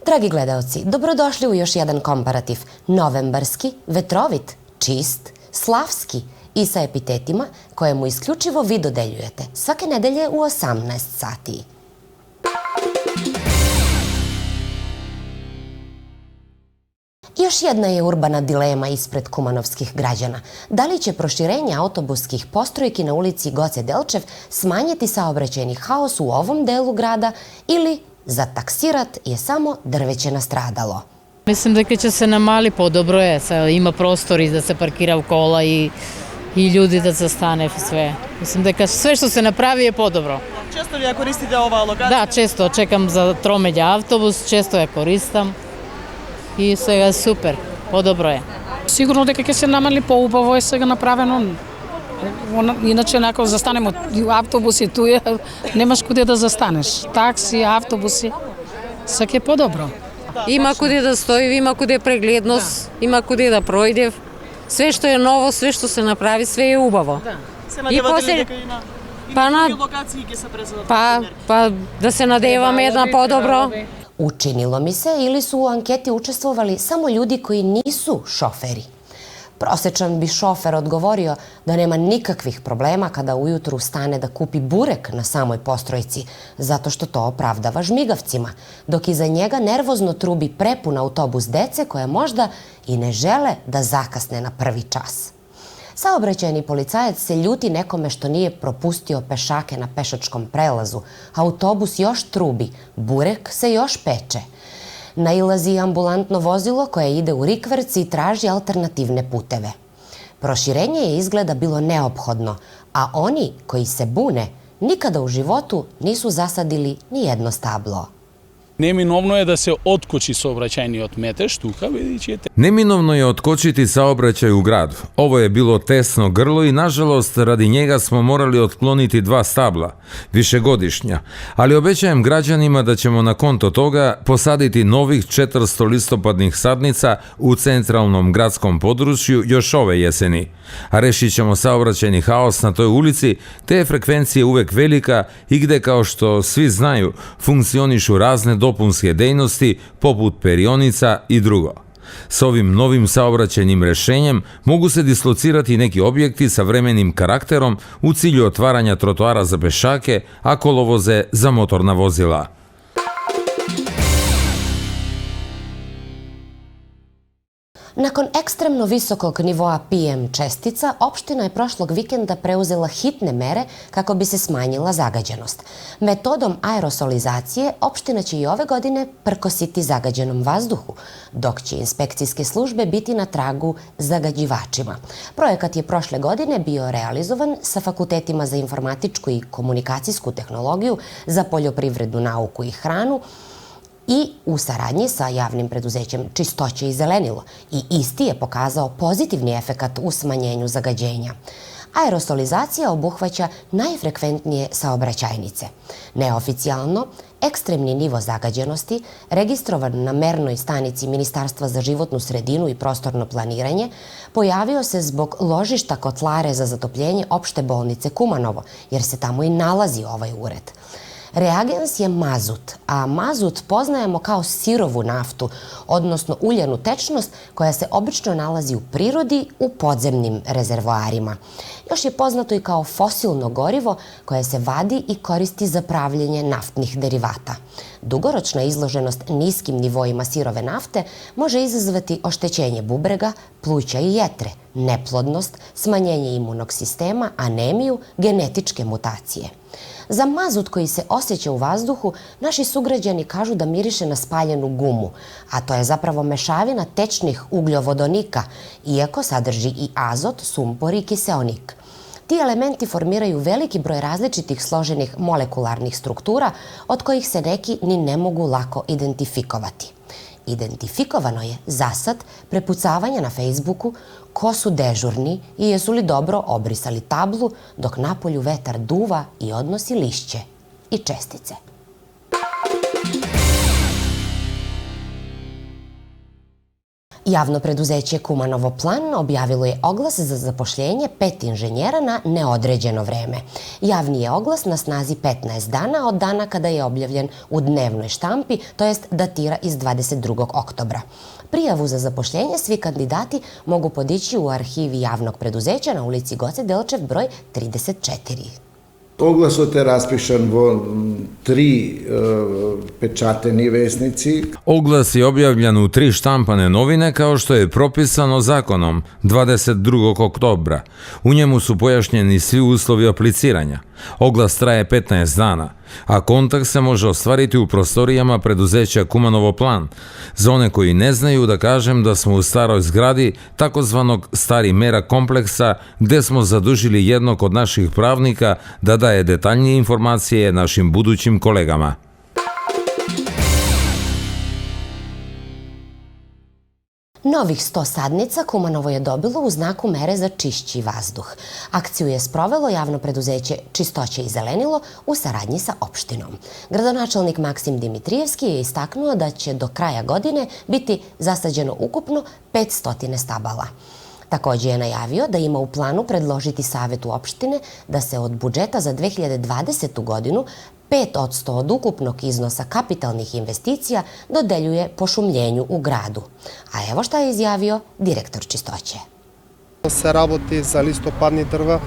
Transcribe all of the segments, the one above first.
Dragi gledaoci, dobrodošli u još jedan komparativ. Novembarski, vetrovit, čist, slavski i sa epitetima koje mu isključivo vi dodeljujete svake nedelje u 18 sati. Još jedna je urbana dilema ispred kumanovskih građana. Da li će proširenje autobuskih postrojki na ulici Goce Delčev smanjiti saobraćajni haos u ovom delu grada ili za taksirat je samo drveće nastradalo? Mislim da će se namali podobro je, ima prostor i da se parkira u kola i ljudi da zastane sve. Mislim da sve što se napravi je podobro. Često li ja koristite ova lokacija? Da, često. Čekam za tromelja autobus, često ja koristam i sve je super, podobro je. Sigurno дека ќе се намали, поубаво е сега направено. Иначе ако застанемо автобуси туе, немаш куде да застанеш. Такси, автобуси, сега е по-добро. Има куде да стои, има куде прегледност, има куде да пројде. Све што е ново, све што се направи, све е убаво. Се надевате ли дека има други локации ќе се презадат? Pa da se nadevamo jedna podobro. Učinilo mi se ili su u anketi učestvovali samo ljudi koji nisu šoferi? Prosečan bi šofer odgovorio da nema nikakvih problema kada ujutru stane da kupi burek na samoj postrojci, zato što to opravdava žmigavcima, dok iza njega nervozno trubi prepun autobus dece koje možda i ne žele da zakasne na prvi čas. Saobraćajni policajac se ljuti nekome što nije propustio pešake na pešačkom prelazu. Autobus još trubi, burek se još peče. Nailazi ambulantno vozilo koje ide u rikverc i traži alternativne puteve. Proširenje je izgleda bilo neophodno, a oni koji se bune nikada u životu nisu zasadili ni jedno stablo. Neminovno je da se otkoči saobraćajниот метеж тука, видите. Neminovno je otkočiti saobraćaj u gradu. Ovo je bilo tesno grlo i nažalost radi njega smo morali otkloniti 2 stabla, višegodišnja, ali obećajem građanima da ćemo na konto toga posaditi novih 400 listopadnih sadnica u centralnom gradskom području još ove jeseni. A rešit ćemo saobraćajni haos na toj ulici, te je frekvencija uvek velika i gde, kao što svi znaju, funkcionišu razne dopunske dejnosti poput perionica i drugo. S ovim novim saobraćajnim rešenjem mogu se dislocirati neki objekti sa vremenim karakterom u cilju otvaranja trotoara za pešake, a kolovoze za motorna vozila. Nakon ekstremno visokog nivoa PM čestica, opština je prošlog vikenda preuzela hitne mere kako bi se smanjila zagađenost. Metodom aerosolizacije opština će i ove godine prkositi zagađenom vazduhu, dok će inspekcijske službe biti na tragu zagađivačima. Projekat je prošle godine bio realizovan sa fakultetima za informatičku i komunikacijsku tehnologiju, za poljoprivrednu nauku i hranu, i u saradnji sa javnim preduzećem Čistoće i zelenilo, i isti je pokazao pozitivni efekat u smanjenju zagađenja. Aerosolizacija obuhvaća najfrekventnije saobraćajnice. Neoficijalno, ekstremni nivo zagađenosti, registrovan na mernoj stanici Ministarstva za životnu sredinu i prostorno planiranje, pojavio se zbog ložišta kotlare za zatopljenje opšte bolnice Kumanovo, jer se tamo i nalazi ovaj ured. Reagens je mazut, a mazut poznajemo kao sirovu naftu, odnosno uljanu tečnost koja se obično nalazi u prirodi u podzemnim rezervoarima. Još je poznato i kao fosilno gorivo koje se vadi i koristi za pravljenje naftnih derivata. Dugoročna izloženost niskim nivoima sirove nafte može izazvati oštećenje bubrega, pluća i jetre, neplodnost, smanjenje imunog sistema, anemiju, genetičke mutacije. Za mazut koji se osjeća u vazduhu, naši sugrađani kažu da miriše na spaljenu gumu, a to je zapravo mešavina tečnih ugljovodonika, iako sadrži i azot, sumpor i kiseonik. Ti elementi formiraju veliki broj različitih složenih molekularnih struktura, od kojih se neki ni ne mogu lako identifikovati. Identifikovano je, za sad, prepucavanje na Facebooku ko su dežurni i jesu li dobro obrisali tablu dok napolju vetar duva i odnosi lišće i čestice. Javno preduzeće Kumanovo Plan objavilo je oglas za zapošljenje 5 inženjera na neodređeno vreme. Javni je oglas na snazi 15 dana od dana kada je objavljen u dnevnoj štampi, to jest datira iz 22. oktobra. Prijavu za zapošljenje svi kandidati mogu podići u arhivi javnog preduzeća na ulici Goce Delčev broj 34. Oglas je raspišan vo 3 pečateni vesnici. Oglas je objavljen u 3 štampane novine kao što je propisano zakonom 22. oktobra. U njemu su pojašnjeni svi uslovi apliciranja. Oglas traje 15 dana, a kontakt se može ostvariti u prostorijama preduzeća Kumanovo Plan. Za one koji ne znaju da kažem da smo u staroj zgradi takozvanog Stari mera kompleksa gdje smo zadužili jednog od naših pravnika da daje detaljnije informacije našim budućim kolegama. Novih 100 sadnica Kumanovo je dobilo u znaku mere za čišći vazduh. Akciju je sprovelo javno preduzeće Čistoće i zelenilo u saradnji sa opštinom. Gradonačelnik Maksim Dimitrijevski je istaknuo da će do kraja godine biti zasađeno ukupno 500 stabala. Također je najavio da ima u planu predložiti Savetu opštine da se od budžeta za 2020. godinu 5% od ukupnog iznosa kapitalnih investicija dodeljuje pošumljenju u gradu. A evo šta je izjavio direktor Čistoće. Se работи за листопадни дрва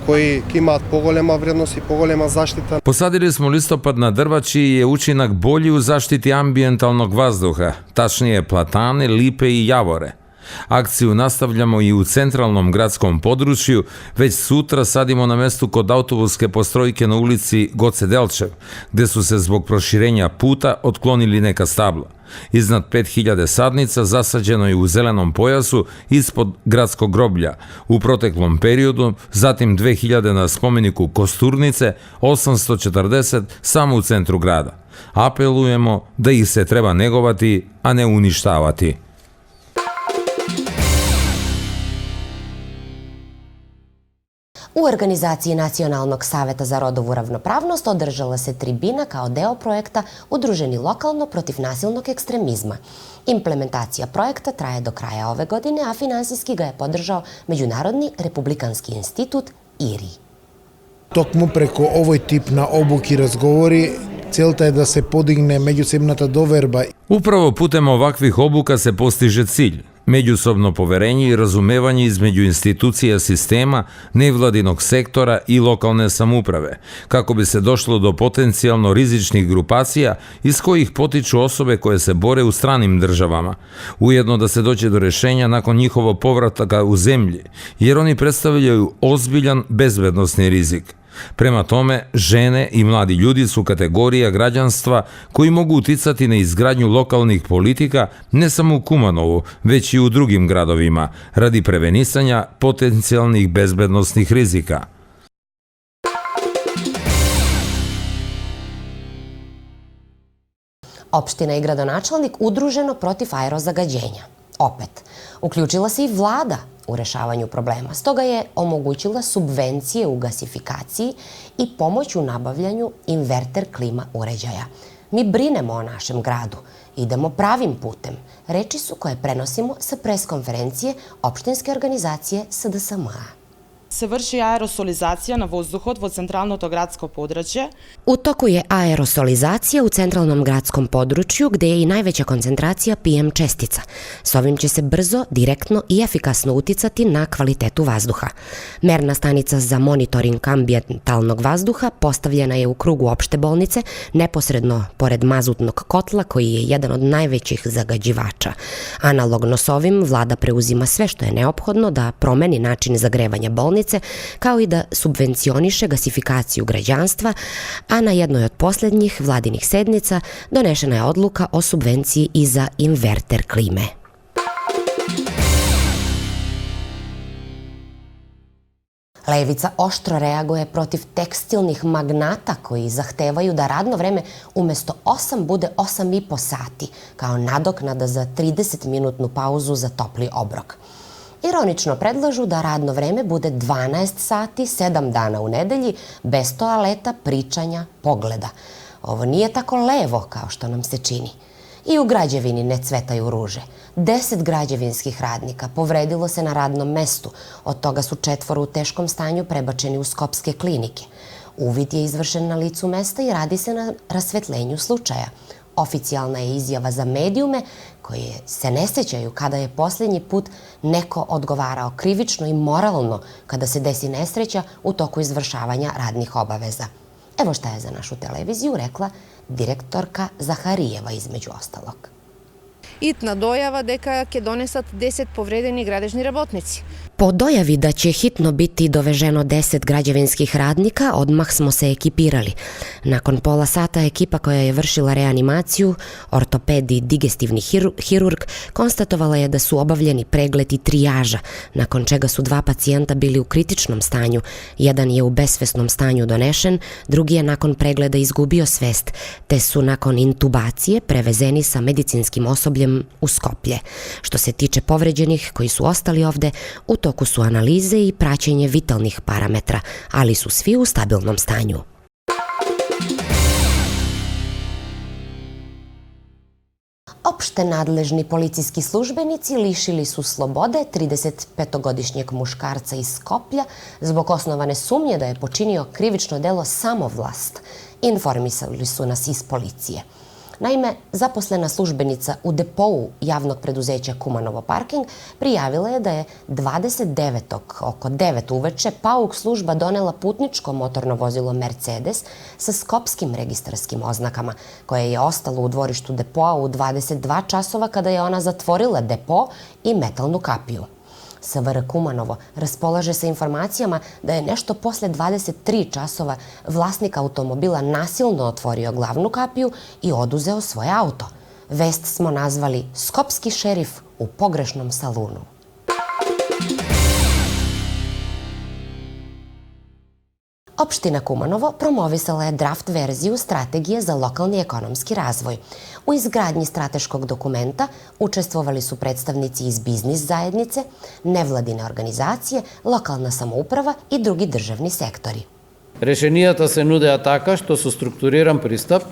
koji imat pogoljema vrednost i pogoljema zaštita. Posadili smo listopadna drva čiji je učinak bolji u zaštiti ambijentalnog vazduha, tačnije platane, lipe i javore. Akciju nastavljamo i u centralnom gradskom području, već sutra sadimo na mestu kod autobuske postrojke na ulici Goce Delčev, gdje su se zbog proširenja puta otklonili neka stabla. Iznad 5000 sadnica zasađeno je u zelenom pojasu ispod gradskog groblja u proteklom periodu, zatim 2000 na spomeniku Kosturnice, 840 samo u centru grada. Apelujemo da ih se treba negovati, a ne uništavati. U organizaciji Nacionalnog saveta za rodovu ravnopravnost održala se tribina kao deo projekta Udruženi lokalno protiv nasilnog ekstremizma. Implementacija projekta traje do kraja ove godine, a finansijski ga je podržao Međunarodni republikanski institut IRI. Токму преко овој тип на обуки разговори, целта е да се подигне меѓусебната доверба. Upravo putem ovakvih obuka se postiže cilj. Međusobno poverenje i razumevanje između institucija sistema, nevladinog sektora i lokalne samouprave, kako bi se došlo do potencijalno rizičnih grupacija iz kojih potiču osobe koje se bore u stranim državama. Ujedno da se dođe do rješenja nakon njihovog povrataka u zemlji, jer oni predstavljaju ozbiljan bezbednosni rizik. Prema tome, žene i mladi ljudi su kategorija građanstva koji mogu uticati na izgradnju lokalnih politika ne samo u Kumanovu, već i u drugim gradovima, radi prevenisanja potencijalnih bezbednosnih rizika. Opština i gradonačelnik udruženo protiv aerozagađenja. Opet, uključila se i vlada u rešavanju problema. Stoga je omogućila subvencije u gasifikaciji i pomoć u nabavljanju inverter klima uređaja. Mi brinemo o našem gradu, idemo pravim putem. Reči su koje prenosimo sa preskonferencije opštinske organizacije SDSM-a. Se vrši aerosolizacija na vozduhot vo centralното gradsko područje. U toku je aerosolizacija u centralnom gradskom području gdje je i najveća koncentracija PM čestica. S ovim će se brzo, direktno i efikasno uticati na kvalitetu vazduha. Merna stanica za monitoring ambijentalnog vazduha postavljena je u krugu opšte bolnice, neposredno pored mazutnog kotla koji je jedan od najvećih zagađivača. Analogno s ovim, vlada preuzima sve što je neophodno da promeni način zagrevanja bolnice, kao i da subvencioniše gasifikaciju građanstva, a na jednoj od posljednjih vladinih sednica donešena je odluka o subvenciji i za inverter klime. Levica oštro reaguje protiv tekstilnih magnata koji zahtevaju da radno vreme umjesto 8 bude 8,5 sati, kao nadoknada za 30-minutnu pauzu za topli obrok. Ironično predlažu da radno vreme bude 12 sati, 7 dana u nedelji, bez toaleta, pričanja, pogleda. Ovo nije tako levo kao što nam se čini. I u građevini ne cvetaju ruže. 10 građevinskih radnika povredilo se na radnom mestu, od toga su 4 u teškom stanju prebačeni u skopske klinike. Uvid je izvršen na licu mesta i radi se na rasvetlenju slučaja. Oficijalna je izjava za medijume koji se ne sećaju kada je posljednji put neko odgovarao krivično i moralno kada se desi nesreća u toku izvršavanja radnih obaveza. Evo šta je za našu televiziju rekla direktorka Zaharijeva između ostalog. Итна дојава дека ќе донесат 10 повредени градежни работници. Po dojavi da će hitno biti doveženo 10 građevinskih radnika, odmah smo se ekipirali. Nakon pola sata ekipa koja je vršila reanimaciju, ortoped i digestivni hirurg, konstatovala je da su obavljeni pregled i trijaža, nakon čega su 2 pacijenta bili u kritičnom stanju. Jedan je u besvesnom stanju donešen, drugi je nakon pregleda izgubio svest, te su nakon intubacije prevezeni sa medicinskim osobljem u Skoplje. Što se tiče povređenih koji su ostali ovde, u toku su analize i praćenje vitalnih parametra, ali su svi u stabilnom stanju. Opšte nadležni policijski službenici lišili su slobode 35-godišnjeg muškarca iz Skoplja zbog osnovane sumnje da je počinio krivično delo samovlast, informisali su nas iz policije. Naime, zaposlena službenica u depou javnog preduzeća Kumanovo parking prijavila je da je 29. oko 9 uveče PAUK služba donela putničko motorno vozilo Mercedes sa skopskim registarskim oznakama, koje je ostalo u dvorištu depoa u 22 časova kada je ona zatvorila depo i metalnu kapiju. SVR Kumanovo raspolaže sa informacijama da je nešto posle 23 časova vlasnik automobila nasilno otvorio glavnu kapiju i oduzeo svoje auto. Vest smo nazvali Skopski šerif u pogrešnom salunu. Opština Kumanovo promovisala je draft verziju strategije za lokalni ekonomski razvoj. U izgradnji strateškog dokumenta učestvovali su predstavnici iz biznis zajednice, nevladine organizacije, lokalna samouprava i drugi državni sektori. Решенијата се нудеа така што со структуриран пристап.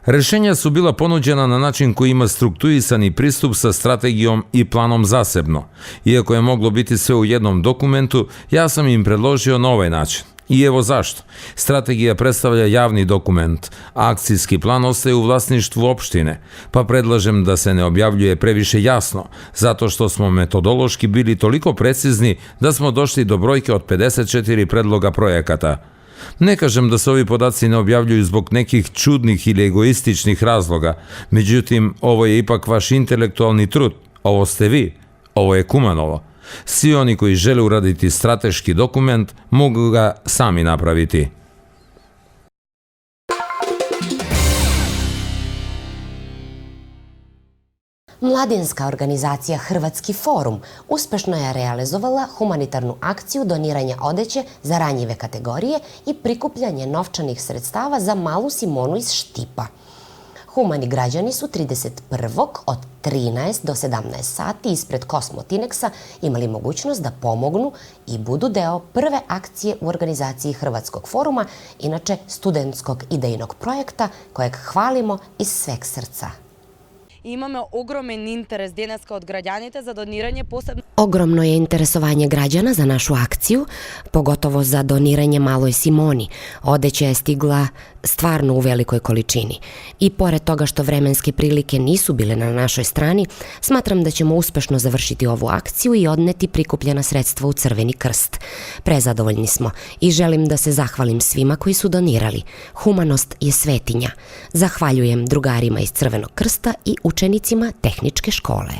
Rešenja su bila ponuđena na način koji ima strukturisani pristup sa strategijom i planom zasebno. Iako je moglo biti sve u jednom dokumentu, ja sam im predložio na ovaj način. I evo zašto. Strategija predstavlja javni dokument, a akcijski plan ostaje u vlasništvu opštine, pa predlažem da se ne objavljuje previše jasno, zato što smo metodološki bili toliko precizni da smo došli do brojke od 54 predloga projekata. Ne kažem da se ovi podaci ne objavljuju zbog nekih čudnih ili egoističnih razloga, međutim, ovo je ipak vaš intelektualni trud, ovo ste vi, ovo je Kumanovo. Svi oni koji žele uraditi strateški dokument mogu ga sami napraviti. Mladinska organizacija Hrvatski forum uspešno je realizovala humanitarnu akciju doniranja odeće za ranjive kategorije i prikupljanje novčanih sredstava za malu Simonu iz Štipa. Humani građani su 31. od 13 do 17 sati ispred Kosmotineksa imali mogućnost da pomognu i budu deo prve akcije u organizaciji Hrvatskog foruma, inače studentskog idejnog projekta kojeg hvalimo iz sveg srca. Imamo ogromen interes deneska od građanite za doniranje posebno. Ogromno je interesovanje građana za našu akciju, pogotovo za doniranje maloj Simoni. Odeća je stigla stvarno u velikoj količini. I pored toga što vremenske prilike nisu bile na našoj strani, smatram da ćemo uspešno završiti ovu akciju i odneti prikupljena sredstva u Crveni krst. Prezadovoljni smo i želim da se zahvalim svima koji su donirali. Humanost je svetinja. Zahvaljujem drugarima iz Crvenog krsta i učenicima tehničke škole.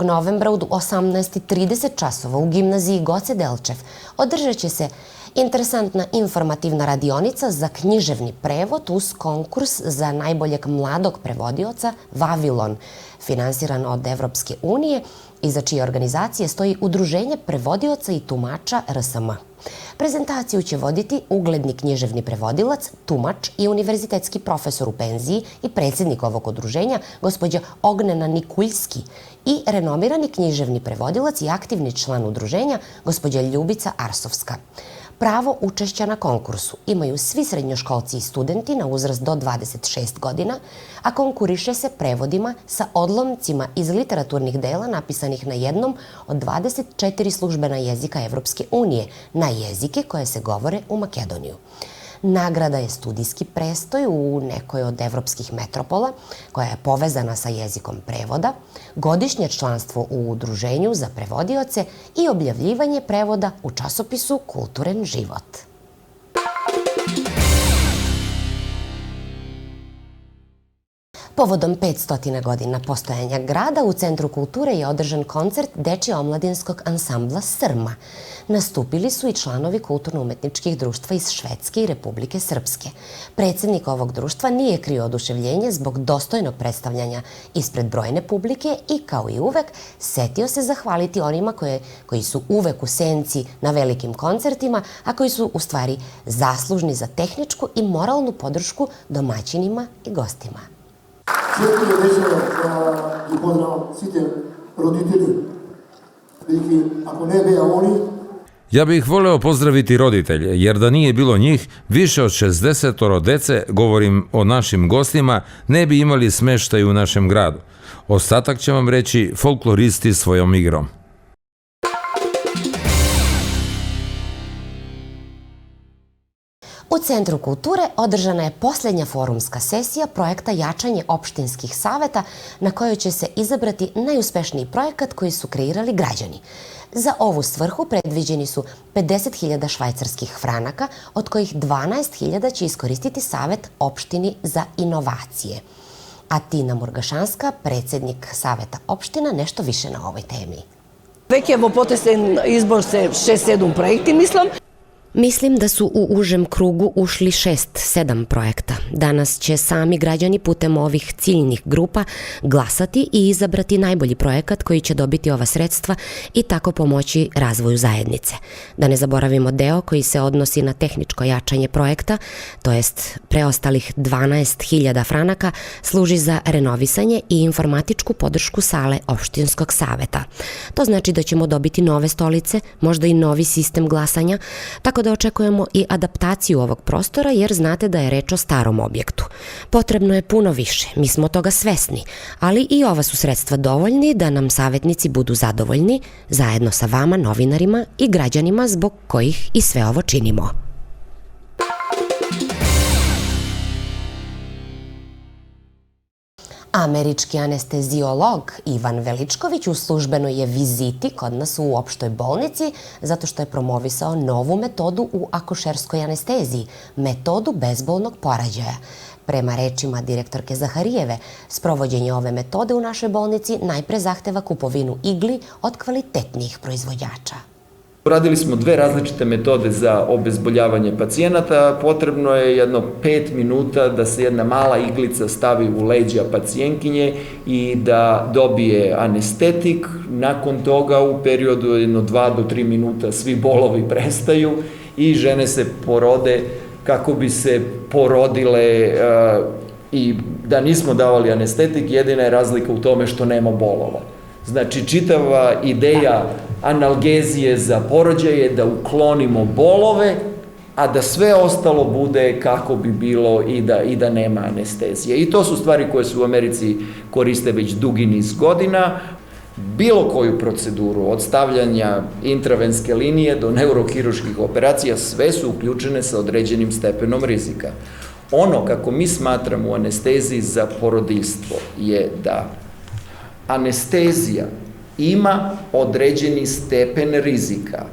Novembra u 18:30 časova u gimnaziji Goce Delčev održat će se interesantna informativna radionica za književni prevod uz konkurs za najboljeg mladog prevodioca Vavilon, finansiran od Evropske unije i za čije organizacije stoji Udruženje prevodioca i tumača RSM. Prezentaciju će voditi ugledni književni prevodilac, tumač i univerzitetski profesor u penziji i predsjednik ovog udruženja, gospođa Ognjena Nikuljski, i renomirani književni prevodilac i aktivni član udruženja, gospođa Ljubica Arsovska. Pravo učešća na konkursu imaju svi srednjoškolci i studenti na uzrast do 26 godina, a konkuriše se prevodima sa odlomcima iz literaturnih dela napisanih na jednom od 24 službena jezika Evropske unije na jezike koje se govore u Makedoniju. Nagrada je studijski prestoj u nekoj od evropskih metropola koja je povezana sa jezikom prevoda, godišnje članstvo u udruženju za prevodioce i objavljivanje prevoda u časopisu Kulturen život. Povodom 500 godina postojanja grada u Centru kulture je održan koncert Dečje-omladinskog ansambla Srma. Nastupili su i članovi kulturno-umetničkih društva iz Švedske i Republike Srpske. Predsjednik ovog društva nije krio oduševljenje zbog dostojnog predstavljanja ispred brojne publike i, kao i uvek, setio se zahvaliti onima koji su uvek u senci na velikim koncertima, a koji su u stvari zaslužni za tehničku i moralnu podršku domaćinima i gostima. Všetky večere i pozdravom svite roditelji, ako ne beja oni. Ja bih voleo pozdraviti roditelje, jer da nije bilo njih, više od 60 dece, govorim o našim gostima, ne bi imali smeštaj u našem gradu. Ostatak će vam reći folkloristi svojom igrom. U Centru kulture održana je posljednja forumska sesija projekta Jačanje opštinskih saveta na kojoj će se izabrati najuspešniji projekat koji su kreirali građani. Za ovu svrhu predviđeni su 50.000 švajcarskih franaka, od kojih 12.000 će iskoristiti Savet opštini za inovacije. A Tina Murgašanska, predsjednik Saveta opština, nešto više na ovoj temi. Već je potesen izbor se 6-7 projekti, Mislim da su u užem krugu ušli 6-7 projekta. Danas će sami građani putem ovih ciljnih grupa glasati i izabrati najbolji projekat koji će dobiti ova sredstva i tako pomoći razvoju zajednice. Da ne zaboravimo deo koji se odnosi na tehničko jačanje projekta, to jest preostalih 12.000 franaka služi za renovisanje i informatičku podršku sale opštinskog saveta. To znači da ćemo dobiti nove stolice, možda i novi sistem glasanja, tako da očekujemo i adaptaciju ovog prostora jer znate da je reč o starom objektu. Potrebno je puno više, mi smo toga svesni, ali i ova su sredstva dovoljni da nam savjetnici budu zadovoljni zajedno sa vama, novinarima i građanima zbog kojih i sve ovo činimo. Američki anesteziolog Ivan Veličković u službenoj je viziti kod nas u opštoj bolnici zato što je promovisao novu metodu u akušerskoj anesteziji, metodu bezbolnog porađaja. Prema rečima direktorke Zaharijeve, sprovođenje ove metode u našoj bolnici najpre zahteva kupovinu igli od kvalitetnijih proizvođača. Radili smo 2 različite metode za obezboljavanje pacijenata. Potrebno je jedno 5 minuta da se jedna mala iglica stavi u leđa pacijentkinje i da dobije anestetik. Nakon toga u periodu jedno 2 do 3 minuta svi bolovi prestaju i žene se porode kako bi se porodile i da nismo davali anestetik, jedina je razlika u tome što nema bolova. Znači, čitava ideja analgezije za porođaj je da uklonimo bolove, a da sve ostalo bude kako bi bilo i da nema anestezije. I to su stvari koje se u Americi koriste već dugi niz godina. Bilo koju proceduru, od stavljanja intravenske linije do neurohiruških operacija, sve su uključene sa određenim stepenom rizika. Ono kako mi smatramo u anesteziji za porodiljstvo je da anestezija ima određeni stepen rizika.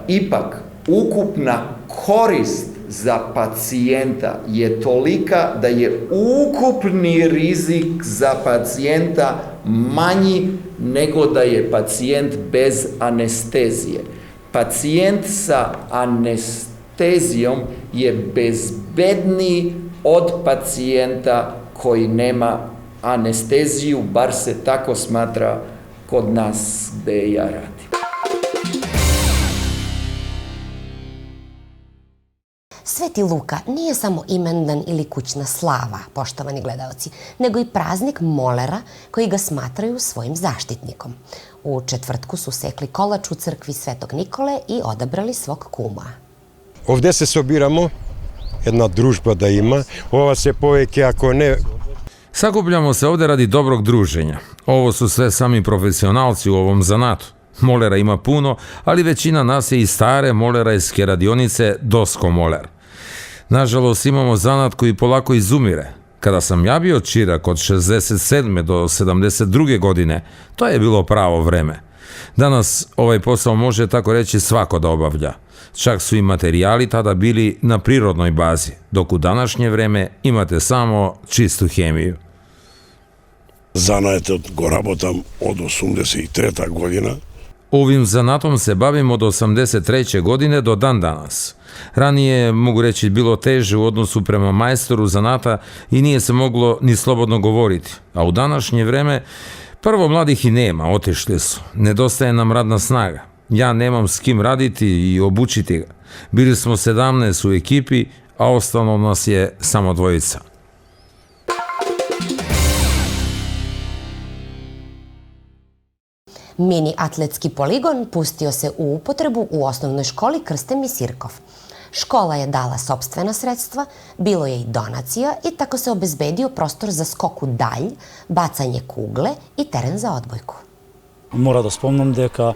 Ipak, ukupna korist za pacijenta je tolika da je ukupni rizik za pacijenta manji nego da je pacijent bez anestezije. Pacijent sa anestezijom je bezbedniji od pacijenta koji nema anesteziju, bar se tako smatra kod nas gde ja radim. Sveti Luka nije samo imendan ili kućna slava, poštovani gledaoci, nego i praznik molera koji ga smatraju svojim zaštitnikom. U četvrtku su sekli kolač u crkvi Svetog Nikole i odabrali svog kuma. Ovdje se sobiramo, jedna družba da ima, ova se poveke ako ne... Sakupljamo se ovdje radi dobrog druženja. Ovo su sve sami profesionalci u ovom zanatu. Molera ima puno, ali većina nas je i stare molerajske radionice Dosko moler. Nažalost, imamo zanat koji polako izumire. Kada sam ja bio čirak od 67. do 72. godine, to je bilo pravo vreme. Danas ovaj posao može tako reći svako da obavlja. Čak su i materijali tada bili na prirodnoj bazi, dok u današnje vreme imate samo čistu hemiju. Zanat go rabotam od 83. godina. Ovim zanatom se bavim od 83. godine do dan danas. Ranije, mogu reći, bilo teže u odnosu prema majstoru zanata i nije se moglo ni slobodno govoriti. A u današnje vreme, prvo mladih i nema, otišli su. Nedostaje nam radna snaga. Ja nemam s kim raditi i obučiti ga. Bili smo 17 u ekipi, a ostalo nas je samo dvojica. Mini atletski poligon pustio se u upotrebu u osnovnoj školi Krste Misirkov. Škola je dala sopstvena sredstva, bilo je i donacija i tako se obezbedio prostor za skok u dalj, bacanje kugle i teren za odbojku. Mora da spomnem deka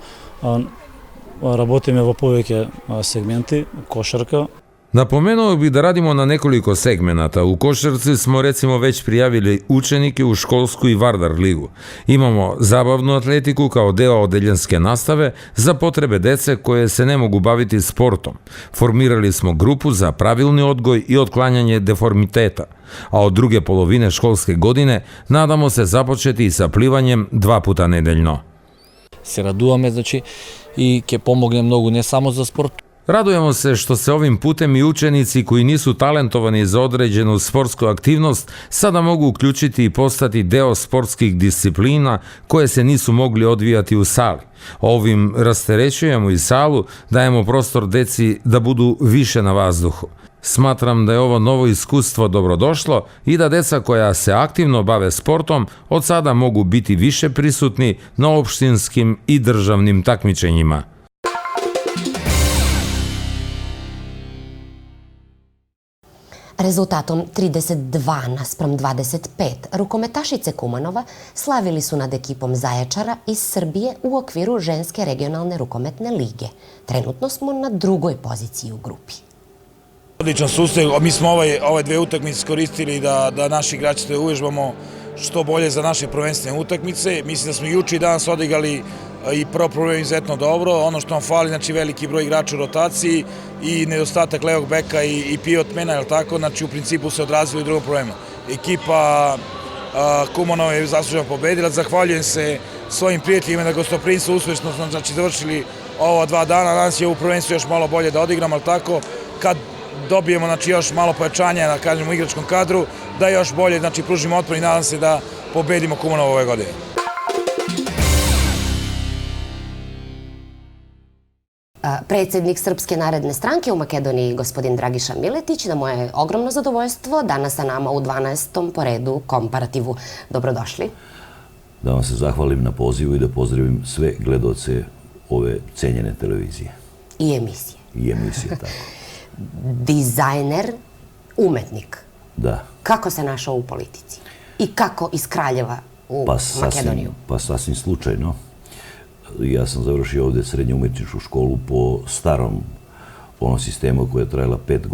работиме во повеќе сегменти, кошарка. Napomenuo bih da radimo na nekoliko segmenata. U košarci smo recimo već prijavili učenike u školsku i Vardar ligu. Imamo zabavnu atletiku kao deo odeljenske nastave za potrebe dece koje se ne mogu baviti sportom. Formirali smo grupu za pravilni odgoj i otklanjanje deformiteta, a od druge polovine školske godine nadamo se započeti sa plivanjem 2 puta nedeljno. Se radуваме, значи, и ќе помогне многу не само за спорт. Radujemo se što se ovim putem i učenici koji nisu talentovani za određenu sportsku aktivnost sada mogu uključiti i postati deo sportskih disciplina koje se nisu mogli odvijati u sali. Ovim rasterećujemo i salu, dajemo prostor deci da budu više na vazduhu. Smatram da je ovo novo iskustvo dobrodošlo i da deca koja se aktivno bave sportom od sada mogu biti više prisutni na opštinskim i državnim takmičenjima. Rezultatom 32:25 rukometašice Kumanova slavili su nad ekipom Zaječara iz Srbije u okviru ženske regionalne rukometne lige. Trenutno smo na 2. poziciji u grupi. Odličan sustav, mi smo ove 2 utakmice iskoristili da naši igrači uvežbamo što bolje za naše prvenstvene utakmice. Mislim da smo juče i danas odigrali i prvo problem izuzetno dobro. Ono što nam fali, znači veliki broj igrača u rotaciji i nedostatak levog beka i pivotmena, je li tako? Znači u principu se odrazilo i drugom problemu. Ekipa Kumanova je zasluženo pobedila. Zahvaljujem se svojim prijateljima da gostoprimstvo uspešno znači završili ova 2 dana. Danas je u prvenstvu još malo bolje da odigramo, ali tako kad dobijemo znači još malo pojačanja da kažemo u igračkom kadru, da još bolje znači pružimo otpor i nadam se da pobedimo Kumanova ove godine. Predsjednik Srpske narodne stranke u Makedoniji, gospodin Dragiša Miletić, na moje ogromno zadovoljstvo, danas sa nama u 12. po redu komparativu. Dobrodošli. Da vam se zahvalim na pozivu i da pozdravim sve gledaoce ove cenjene televizije. I emisije. I emisije, tako. Dizajner, umetnik. Da. Kako se našao u politici? I kako iz Kraljeva u Makedoniju? Pa sasvim slučajno. Ja sam završio ovdje srednju umetničku školu po starom onom sistemu koja je trajala 5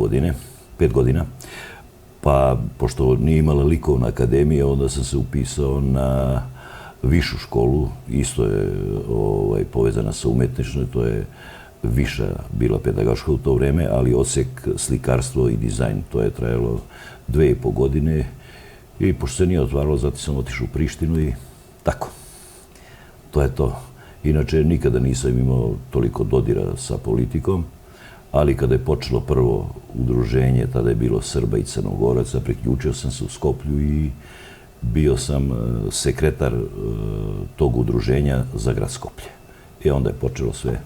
godina. Pa, pošto nije imala likovna akademija, onda sam se upisao na višu školu. Isto je povezana sa umetničnom, to je viša bila pedagoška u to vreme, ali odsek slikarstvo i dizajn. To je trajalo 2,5 godine i pošto se nije otvaralo, zato sam otišao u Prištinu i tako. To je to. Inače, nikada nisam imao toliko dodira sa politikom, ali kada je počelo prvo udruženje, tada je bilo Srba i Crnogoraca, priključio sam se u Skoplju i bio sam sekretar tog udruženja za grad Skoplje. I onda je počelo sve.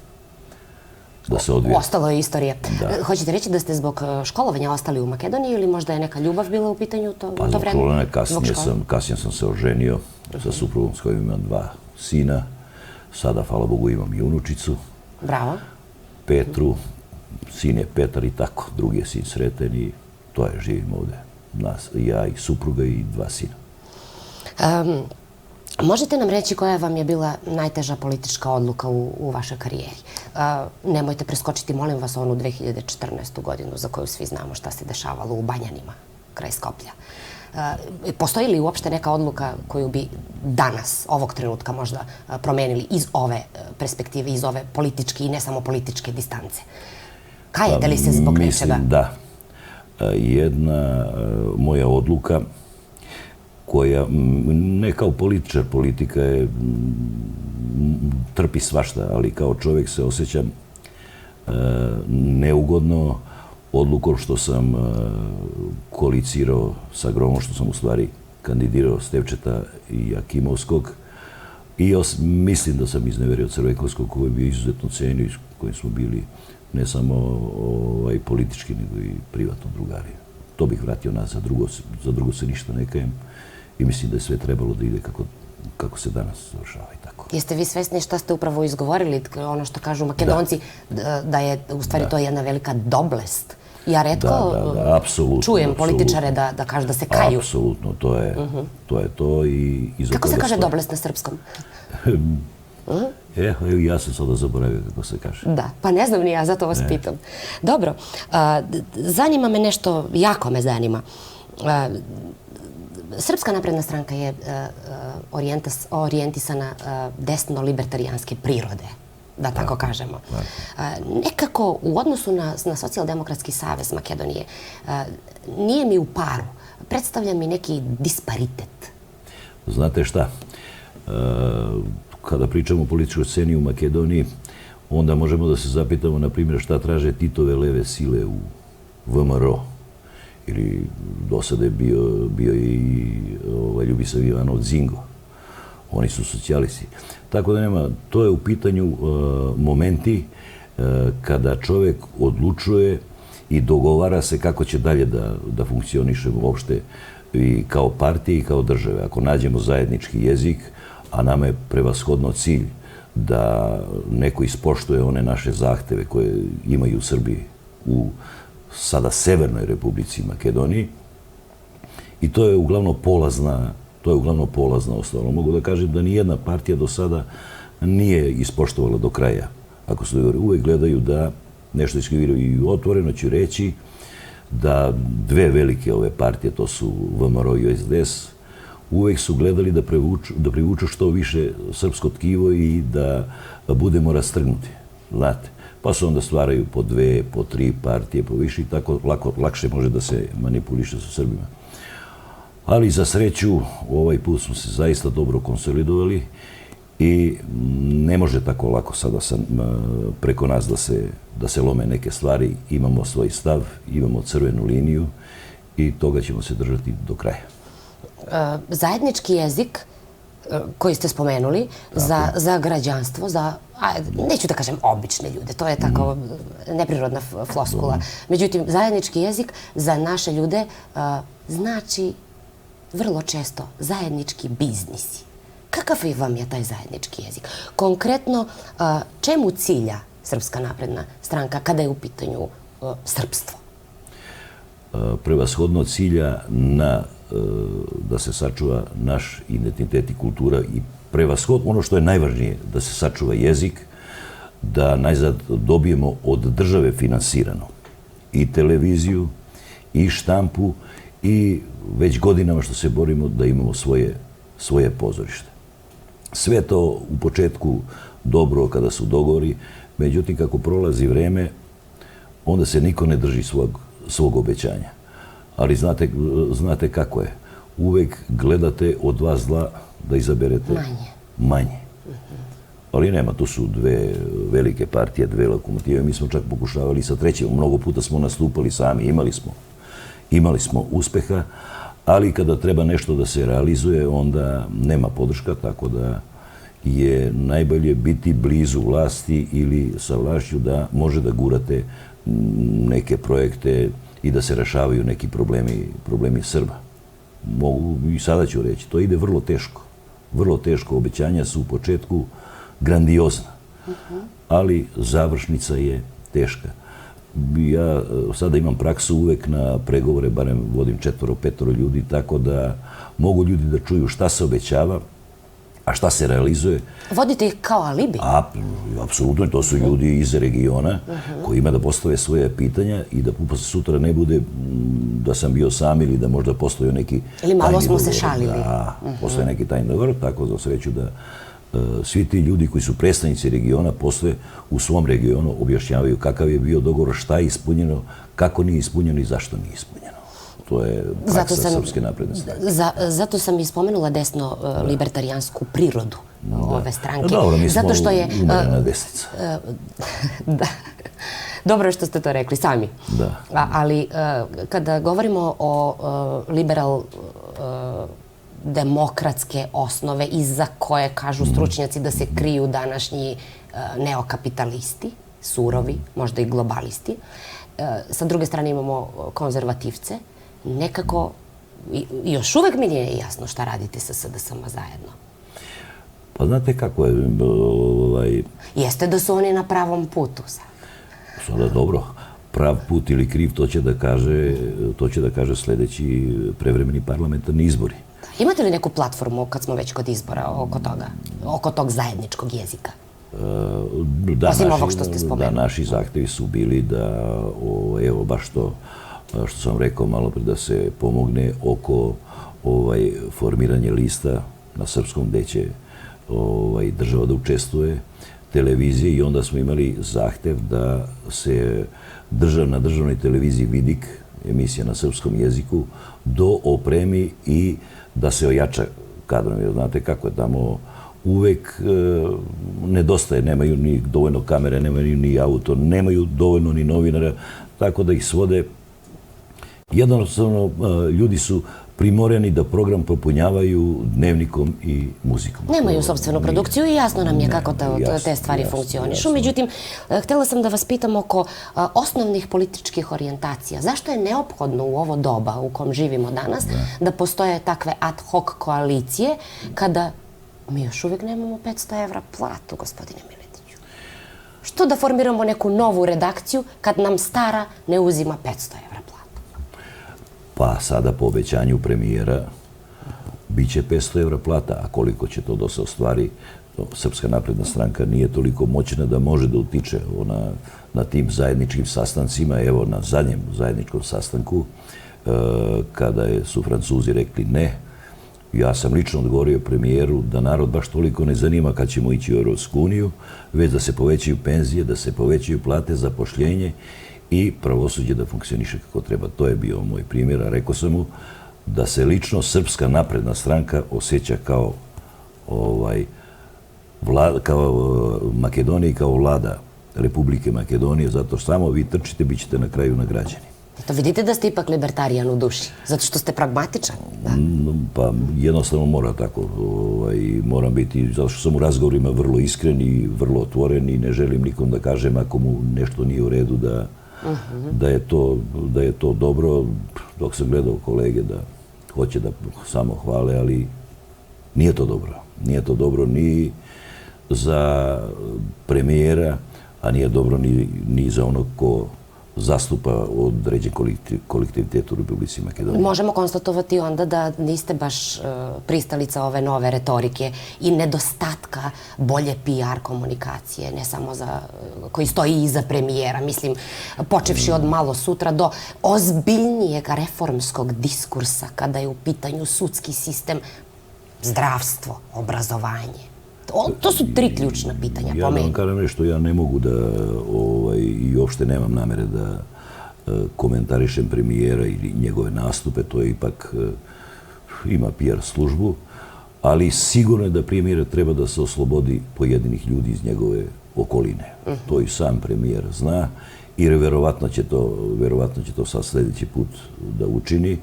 da se odvija. Ostalo je istorija. Hoćete reći da ste zbog školovanja ostali u Makedoniji ili možda je neka ljubav bila u pitanju to vreme? Pa zbog školovanja kasnije sam se oženio sa suprugom s kojim imam 2 sina. Sada, hvala Bogu, imam i unučicu. Bravo. Petru, sin je Petar i tako. Drugi je sin Sreten i to je, živim ovde. Ja i supruga i 2 sina. Možete nam reći koja vam je bila najteža politička odluka u vašoj karijeri? Nemojte preskočiti, molim vas, onu 2014. godinu za koju svi znamo šta se dešavalo u Banjanima, kraj Skoplja. Postoji li uopšte neka odluka koju bi danas, ovog trenutka možda promenili iz ove perspektive, iz ove političke i ne samo političke distance? Kajete li se zbog nečega? Mislim da. Jedna moja odluka koja, ne kao političar, politika je, trpi svašta, ali kao čovjek se osjećam neugodno odlukom što sam koalicirao sa Gromom, što sam u stvari kandidirao Stevčeta i Akimovskog. I mislim da sam izneverio Crvenkovskog, koji je bio izuzetno cenio i s kojim smo bili ne samo politički, nego i privatno drugari. To bih vratio nazad, za drugo se ništa ne kajem i mislim da je sve trebalo da ide kako se danas završava i tako. Jeste vi svesni šta ste upravo izgovorili, ono što kažu Makedonci, da je u stvari to jedna velika doblest? Ja retko čujem političare da kažu da se kaju. Apsolutno, to je to i iza toga... Kako se kaže doblest na srpskom? Ja sam sada zaboravio kako se kaže. Da, pa ne znam ni ja, zato vas pitam. Dobro, zanima me nešto, jako me zanima. Srpska napredna stranka je orijentisana desno-libertarijanske prirode, da tako kažemo. Nekako u odnosu na Socijaldemokratski savez Makedonije nije mi u paru. Predstavlja mi neki disparitet. Znate šta? Kada pričamo o političkoj sceni u Makedoniji, onda možemo da se zapitamo, na primjer, šta traže Titove leve sile u VMRO. Ili do sada je bio i Ljubisav Ivanov Dzingo. Oni su socijalisti. Tako da nema, to je u pitanju momenti kada čovjek odlučuje i dogovara se kako će dalje da funkcionišemo uopšte i kao partije i kao države. Ako nađemo zajednički jezik, a nama je prevashodno cilj da neko ispoštuje one naše zahteve koje imaju u Srbiji, u sada Severnoj Republici Makedoniji, i to je uglavnom polazna osnova. Mogu da kažem da nijedna partija do sada nije ispoštovala do kraja. Ako se uvek gledaju da nešto iskriviraju, i otvoreno ću reći da 2 velike ove partije, to su VMRO i SDS, uvek su gledali da privuču što više srpsko tkivo i da budemo rastrgnuti. Znate, pa se onda stvaraju po 2, po 3 partije, po više i tako lakše može da se manipuliše sa Srbima. Ali za sreću, ovaj put smo se zaista dobro konsolidovali i ne može tako lako sada preko nas da se lome neke stvari. Imamo svoj stav, imamo crvenu liniju i toga ćemo se držati do kraja. Zajednički jezik koji ste spomenuli za građanstvo, neću da kažem obične ljude, to je tako neprirodna floskula. Međutim, zajednički jezik za naše ljude znači vrlo često zajednički biznisi. Kakav vam je taj zajednički jezik? Konkretno, čemu cilja Srpska napredna stranka kada je u pitanju srpstvo? Prevashodno cilja da se sačuva naš identitet i kultura i prevashodno, ono što je najvažnije, da se sačuva jezik, da najzad dobijemo od države finansirano i televiziju i štampu i već godinama što se borimo da imamo svoje pozorište. Sve to u početku dobro kada su dogovori, međutim kako prolazi vreme, onda se niko ne drži svog obećanja. Ali znate kako je. Uvek gledate od 2 zla da izaberete manje. Ali nema, tu su 2 velike partije, 2 lokomotive. Mi smo čak pokušavali sa 3. Mnogo puta smo nastupali sami, imali smo uspeha, ali kada treba nešto da se realizuje, onda nema podrška, tako da je najbolje biti blizu vlasti ili sa vlašću da može da gurate neke projekte i da se rešavaju neki problemi Srba. Mogu i sada ću reći, to ide vrlo teško. Vrlo teško, obećanja su u početku grandiozna, ali završnica je teška. Ja sada imam praksu uvek na pregovore, barem vodim 4-5 ljudi, tako da mogu ljudi da čuju šta se obećava, a šta se realizuje. Vodite ih kao alibi? Apsolutno, to su ljudi iz regiona koji ima da postave svoje pitanja i da posle sutra ne bude da sam bio sam ili da možda postoji neki ili malo smo se šalili. Da, postoje neki tajni dogovor, tako za sreću da svi ti ljudi koji su predstavnici regiona posle u svom regionu objašnjavaju kakav je bio dogovor, šta je ispunjeno, kako nije ispunjeno i zašto nije ispunjeno. To je praksa Srpske napredne stranke. Zato sam i spomenula desno-libertarijansku prirodu ove stranke. Dobro, mi smo umerena desnica. Dobro je što ste to rekli sami. Ali kada govorimo o liberal-demokratske osnove iza koje kažu stručnjaci da se kriju današnji neokapitalisti, surovi, možda i globalisti, sa druge strane imamo konzervativce, nekako još uvek mi nije jasno šta radite sa SDS-om zajedno. Pa znate kako je... Jeste da su oni na pravom putu sad? Sada dobro, prav put ili kriv, to će da kaže sledeći prevremeni parlamentarni izbori. Imate li neku platformu, kad smo već kod izbora, oko tog zajedničkog jezika? Osim ovog što ste spomenuli. Da, naši zahtevi su bili da, evo, baš to što sam rekao malo pre, da se pomogne oko formiranje lista na srpskom gde će država da učestvuje, televizije, i onda smo imali zahtev da se na državnoj televiziji Vidik, emisija na srpskom jeziku, doopremi i da se ojača kadrom. Jer znate kako je tamo uvek nedostaje, nemaju ni dovoljno kamere, nemaju ni auto, nemaju dovoljno ni novinara, tako da ih svode. Jednostavno, ljudi su primorani da program popunjavaju dnevnikom i muzikom. Nemaju sopstvenu produkciju i jasno nam je kako te stvari funkcionišu. Međutim, htjela sam da vas pitam oko osnovnih političkih orijentacija. Zašto je neophodno u ovo doba u kom živimo danas da postoje takve ad hoc koalicije kada mi još uvijek nemamo 500 evra platu, gospodine Miletiću? Što da formiramo neku novu redakciju kad nam stara ne uzima 500 evra platu? Pa sada po obećanju premijera bit će 500 evra plata, a koliko će to da se ostvari, Srpska napredna stranka nije toliko moćna da može da utiče na tim zajedničkim sastancima. Evo, na zadnjem zajedničkom sastanku, kada su Francuzi rekli ne, ja sam lično odgovorio premijeru da narod baš toliko ne zanima kad ćemo ići u Europsku uniju, već da se povećaju penzije, da se povećaju plate, zapošljenje i pravosuđe da funkcioniše kako treba. To je bio moj primjer, a rekao sam mu da se lično Srpska napredna stranka osjeća kao Makedonija i kao vlada Republike Makedonije, zato što samo vi trčite, bit ćete na kraju nagrađeni. To vidite da ste ipak libertarijan u duši, zato što ste pragmatičan. Pa jednostavno mora tako. Moram biti, zato što sam u razgovorima vrlo iskren i vrlo otvoren i ne želim nikom da kažem ako mu nešto nije u redu da je to dobro. Dok sam gledao kolege da hoće da samo hvale, ali nije to dobro. Nije to dobro ni za premijera, a nije dobro ni za onog ko zastupa određen kolektivitet u Republici Makedoniji. Možemo konstatovati onda da niste baš pristalica ove nove retorike i nedostatka bolje PR komunikacije, ne samo koji stoji iza premijera, mislim, počevši od malo sutra do ozbiljnijeg reformskog diskursa kada je u pitanju sudski sistem, zdravstvo, obrazovanje. To su 3 ključna pitanja po meni. Ja da vam kažem nešto, ja ne mogu da i uopšte nemam namere da komentarišem premijera ili njegove nastupe, to je ipak ima PR službu, ali sigurno je da premijer treba da se oslobodi pojedinih ljudi iz njegove okoline. To i sam premijer zna i verovatno će to sad sljedeći put da učini.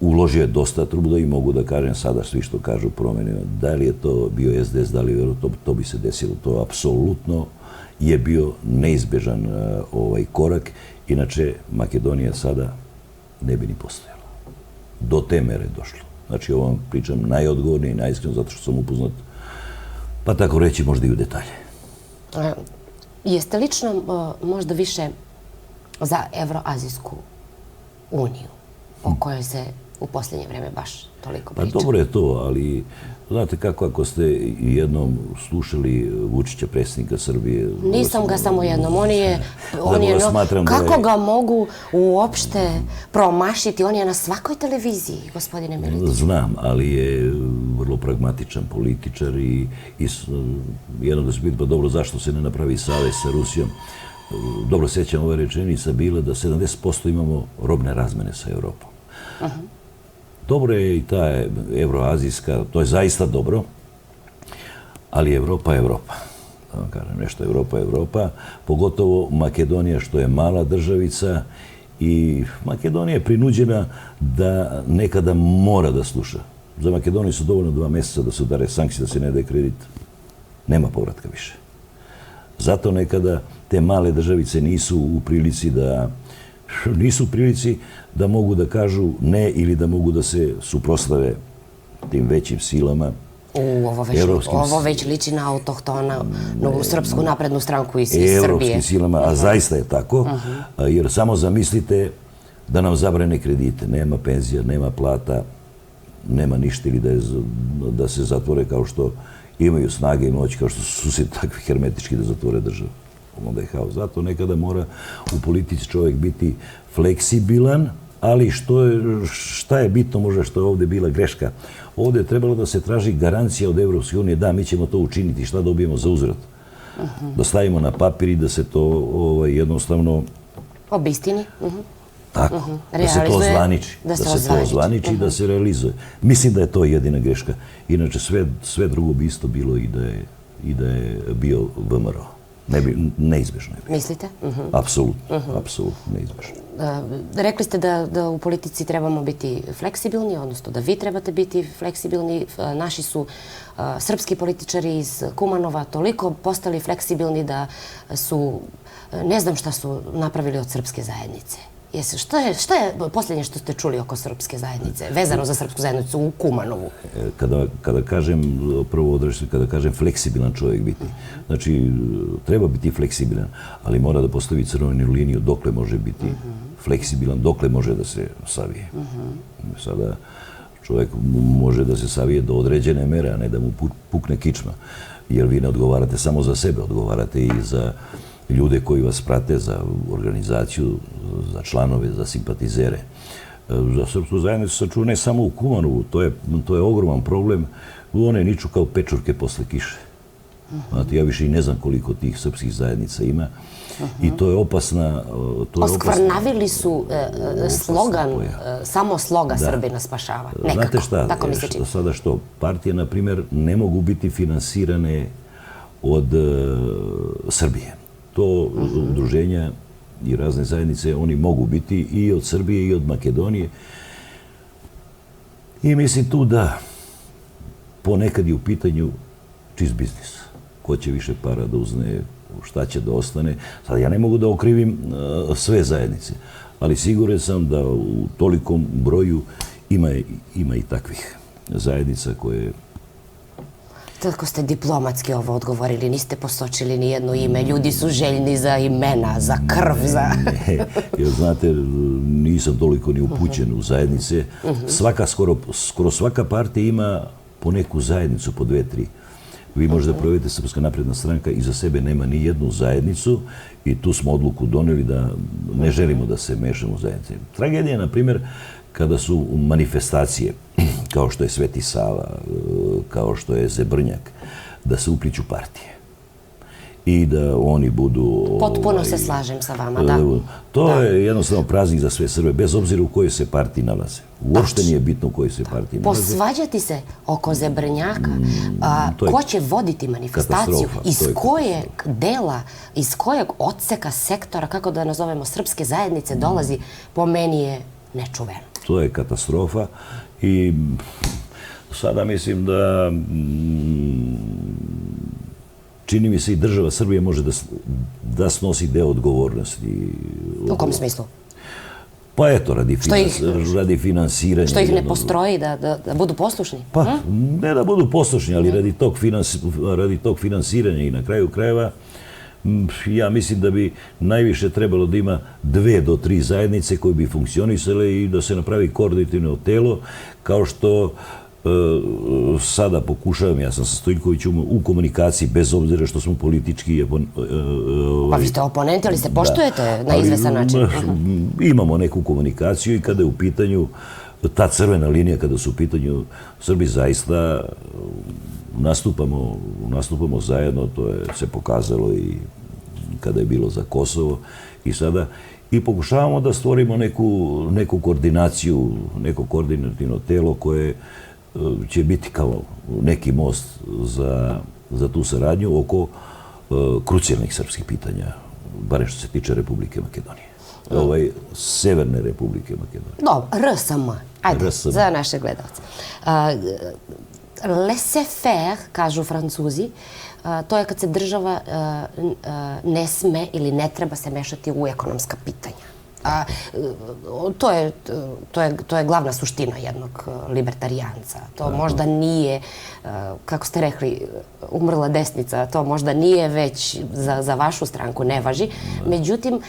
uložio je dosta truda i mogu da kažem sada svi što kažu promene. Da li je to bio SDS, da li je to bi se desilo. To apsolutno je bio neizbežan korak. Inače, Makedonija sada ne bi ni postojala. Do te mere je došlo. Znači, ovo vam pričam najodgovornije i najiskreno zato što sam upoznat, pa tako reći možda i u detalje. Jeste lično možda više za Evroazijsku uniju, o kojoj se u posljednje vreme baš toliko priča? Pa dobro je to, ali znate kako, ako ste jednom slušali Vučića, predsjednika Srbije... Nisam ga samo jednom, kako ga mogu uopšte promašiti? On je na svakoj televiziji, gospodine Miletić. Znam, ali je vrlo pragmatičan političar i jedno da se pita, pa dobro, zašto se ne napravi savez sa Rusijom? Dobro sećam, ova rečenica bila da 70% imamo robne razmene sa Evropom. Dobro je i ta evroazijska, to je zaista dobro, ali Evropa je Evropa. Da vam kažem nešto, Evropa je Evropa, pogotovo Makedonija što je mala državica i Makedonija je prinuđena da nekada mora da sluša. Za Makedoniju su dovoljno 2 mjeseca da se udare sankcije, da se ne daje kredit. Nema povratka više. Zato nekada te male državice nisu u prilici da mogu da kažu ne ili da mogu da se suprotstave tim većim silama. Ovo već liči na autohtona, u Srpsku naprednu stranku iz Srbije. Evropskim silama, a zaista je tako, jer samo zamislite da nam zabrane kredite. Nema penzija, nema plata, nema ništa ili da se zatvore kao što imaju snage i moć, kao što su susjedi takvi hermetički da zatvore državu. Onda je haos. Zato nekada mora u politici čovjek biti fleksibilan, ali šta je bitno možda što je ovdje bila greška? Ovdje je trebalo da se traži garancija od Evropske unije, da, mi ćemo to učiniti, šta dobijemo za uzvrat? Da stavimo na papir i da se to jednostavno... Obistini? Tako, da se to ozvaniči i da se realizuje. Mislim da je to jedina greška. Inače, sve drugo bi isto bilo i da je bio VMRO. Neizbežno je bilo. Mislite? Apsolutno neizbežno. Rekli ste da u politici trebamo biti fleksibilni, odnosno da vi trebate biti fleksibilni. Naši su srpski političari iz Kumanova toliko postali fleksibilni da su, ne znam šta su napravili od srpske zajednice. Šta je posljednje što ste čuli oko srpske zajednice, vezano za srpsku zajednicu u Kumanovu? Kada kažem, prvo odreći, kada kažem fleksibilan čovjek biti, znači treba biti fleksibilan, ali mora da postavi crvenu liniju dokle može biti fleksibilan, dokle može da se savije. Sada čovjek može da se savije do određene mere, a ne da mu pukne kičma, jer vi ne odgovarate samo za sebe, odgovarate i za ljude koji vas prate, za organizaciju, za članove, za simpatizere. Za srpsku zajednicu se čuo ne samo u Kumanovu, to je ogroman problem. One niču kao pečurke posle kiše. Ja više i ne znam koliko tih srpskih zajednica ima. I to je opasna... Oskvrnavili su slogan, samo sloga Srbina spašava. Znate šta, sada što partije, na primjer, ne mogu biti finansirane od Srbije. To udruženja i razne zajednice, oni mogu biti i od Srbije i od Makedonije. I mislim tu da ponekad je u pitanju čist biznis. Ko će više para da uzne, šta će da ostane. Sad ja ne mogu da okrivim sve zajednice, ali siguran sam da u tolikom broju ima i takvih zajednica koje... Tako ste diplomatski ovo odgovorili, niste posočili ni jedno ime. Ljudi su željni za imena, za krv, za... Jer znate, nisam toliko ni upućen u zajednice. Skoro svaka partija ima po neku zajednicu, po 2-3. Vi možete provjeriti Srpska napredna stranka iza sebe nema ni jednu zajednicu i tu smo odluku doneli da ne želimo da se mešamo u zajednice. Tragedija je, na primjer, kada su manifestacije, kao što je Sveti Sava, kao što je Zebrnjak, da se upliću partije. I da oni budu... Potpuno se slažem sa vama, da. To je jednostavno praznik za sve Srbe, bez obzira u kojoj se partiji nalaze. Uopšte nije bitno u kojoj se partiji nalaze. Posvađati se oko Zebrnjaka, ko će voditi manifestaciju, iz kojeg dela, iz kojeg odseka sektora, kako da nazovemo, srpske zajednice dolazi, po meni je nečuveno. To je katastrofa i sada mislim da čini mi se i država Srbije može da snosi deo odgovornosti. U kom smislu? Pa eto, radi finansiranja. Što ih ne postroji da budu poslušni? Pa, ne da budu poslušni, ali radi tog finansiranja i na kraju krajeva ja mislim da bi najviše trebalo da ima 2 do 3 zajednice koje bi funkcionisale i da se napravi koordinativno telo, kao što sada pokušavam, ja sam sa Stojiljkovićem u komunikaciji, bez obzira što smo politički... Pa vi ste oponenti, ali se poštujete na izvesan način? Imamo neku komunikaciju i kada je u pitanju ta crvena linija, kada su u pitanju Srbi, zaista nastupamo zajedno, to je se pokazalo i kada je bilo za Kosovo i sada, i pokušavamo da stvorimo neku koordinaciju, neko koordinativno telo koje će biti kao neki most za tu saradnju oko krucijalnih srpskih pitanja, barem što se tiče Republike Makedonije. Severne Republike Makedonije. Dobro, RSM. Ajde, za naše gledalce. Laissez-faire, kažu Francuzi, to je kad se država ne sme ili ne treba se mešati u ekonomska pitanja. To je glavna suština jednog libertarijanca. To možda nije, kako ste rekli, umrla desnica, to možda nije već za vašu stranku, ne važi. Međutim,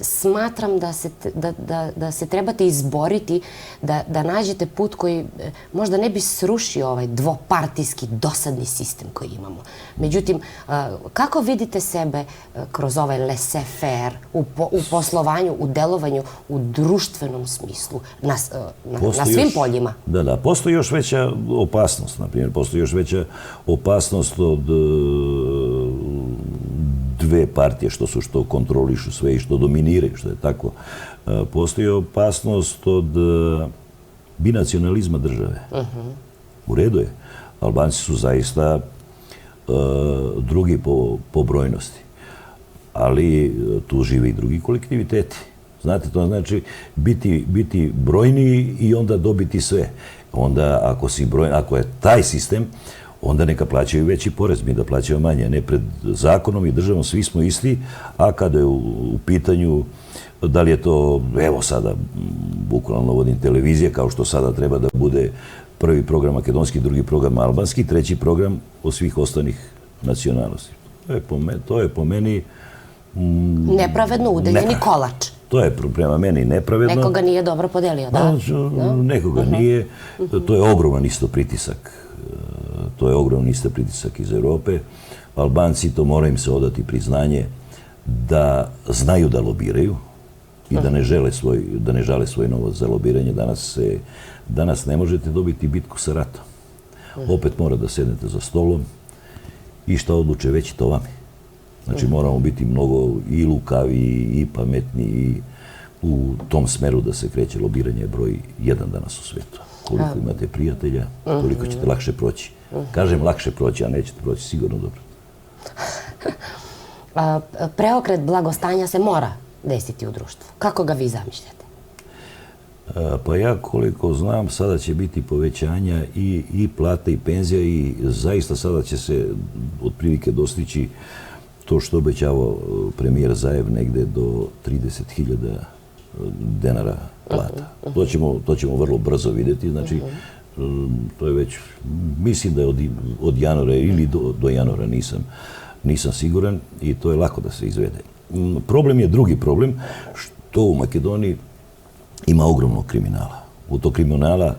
smatram da se trebate izboriti da nađete put koji možda ne bi srušio ovaj dvopartijski dosadni sistem koji imamo. Međutim, kako vidite sebe kroz ovaj laissez-faire u poslovanju, u delovanju, u društvenom smislu, na svim poljima? Da, postoji još veća opasnost. Naprimjer, postoji još veća opasnost od 2 partije što kontrolišu sve i što dominiraju, što je tako. Postoji opasnost od binacionalizma države. U redu je. Albanci su zaista drugi po brojnosti. Ali tu žive i drugi kolektiviteti. Znate, to znači biti brojniji i onda dobiti sve. Onda, ako je taj sistem, onda neka plaćaju veći porez, mi da plaćaju manje, ne pred zakonom i državom, svi smo isti, a kada je u pitanju da li je to, evo sada, bukvalno vodim televizije, kao što sada treba da bude prvi program makedonski, drugi program albanski, treći program od svih ostalih nacionalnosti. To je po meni... Nepravedno udeljeni kolač. To je prema meni nepravedno. Nekoga nije dobro podelio, da? Nekoga nije. To je ogroman isto pritisak. To je ogroman isto pritisak iz Evrope. Albanci, to mora im se odati priznanje, da znaju da lobiraju i da ne žale svoj novac za lobiranje. Danas ne možete dobiti bitku sa ratom. Opet mora da sednete za stolom i šta odluče veći, to vam je. Znači moramo biti mnogo i lukavi i pametni i u tom smeru da se kreće lobiranje broj 1 danas u svetu. Koliko imate prijatelja, toliko ćete lakše proći. Kažem lakše proći, a nećete proći sigurno dobro. Preokret blagostanja se mora desiti u društvu. Kako ga vi zamišljate? Pa ja koliko znam, sada će biti povećanja i plata i penzija i zaista sada će se otprilike dostići to što obećavao premijer Zajev, negde do 30.000 denara plata. To ćemo vrlo brzo vidjeti. Znači, to je već, mislim da je od januara ili do januara, nisam siguran, i to je lako da se izvede. Problem je drugi problem, što u Makedoniji ima ogromno kriminala. U to kriminala